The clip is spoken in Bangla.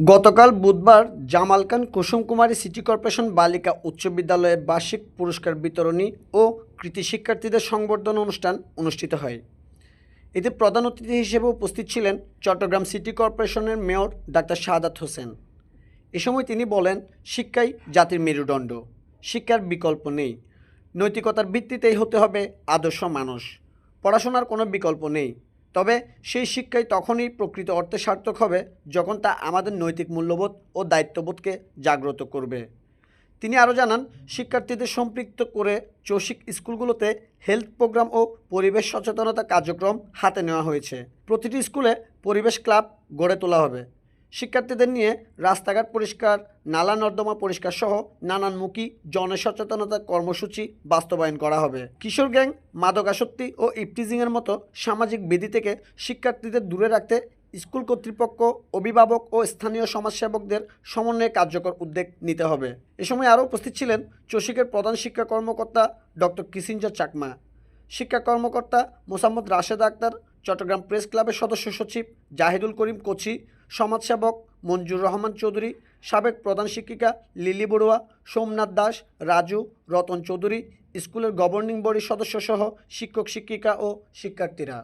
গতকাল বুধবার জামালখান কুসুম কুমারী সিটি কর্পোরেশন বালিকা উচ্চ বিদ্যালয়ের বার্ষিক পুরস্কার বিতরণী ও কৃতি শিক্ষার্থীদের সংবর্ধনা অনুষ্ঠান অনুষ্ঠিত হয়। এতে প্রধান অতিথি হিসেবে উপস্থিত ছিলেন চট্টগ্রাম সিটি কর্পোরেশনের মেয়র ডাক্তার শাহাদাত হোসেন। এ সময় তিনি বলেন, শিক্ষাই জাতির মেরুদণ্ড, শিক্ষার বিকল্প নেই, নৈতিকতার ভিত্তিতেই হতে হবে আদর্শ মানুষ, পড়াশোনার কোনো বিকল্প নেই। তবে সেই শিক্ষাই তখনই প্রকৃত অর্থে সার্থক হবে যখন তা আমাদের নৈতিক মূল্যবোধ ও দায়িত্ববোধকে জাগ্রত করবে। তিনি আরও জানান, শিক্ষার্থীদের সম্পৃক্ত করে চসিক স্কুলগুলোতে হেলথ প্রোগ্রাম ও পরিবেশ সচেতনতা কার্যক্রম হাতে নেওয়া হয়েছে। প্রতিটি স্কুলে পরিবেশ ক্লাব গড়ে তোলা হবে। শিক্ষার্থীদের নিয়ে রাস্তাঘাট পরিষ্কার, নালা নর্দমা পরিষ্কার সহ নানানমুখী জনসচেতনতা কর্মসূচি বাস্তবায়ন করা হবে। কিশোর গ্যাং, মাদকাসক্তি ও ইফটিজিংয়ের মতো সামাজিক বিধি থেকে শিক্ষার্থীদের দূরে রাখতে স্কুল কর্তৃপক্ষ, অভিভাবক ও স্থানীয় সমাজসেবকদের সমন্বয়ে কার্যকর উদ্যোগ নিতে হবে। এ সময় আরও উপস্থিত ছিলেন চসিকের প্রধান শিক্ষা কর্মকর্তা ডক্টর কিসিঞ্জার চাকমা, শিক্ষা কর্মকর্তা মোসাম্মদ রাশেদ আক্তার, চট্টগ্রাম প্রেস ক্লাবের সদস্য সচিব জাহিদুল করিম কোচি, সমাজসেবক মঞ্জুর রহমান চৌধুরী, সাবেক প্রধান শিক্ষিকা লিলি বড়ুয়া, সোমনাথ দাস, রাজু, রতন চৌধুরী, স্কুলের গভর্নিং বডির সদস্যসহ শিক্ষক শিক্ষিকা ও শিক্ষার্থীরা।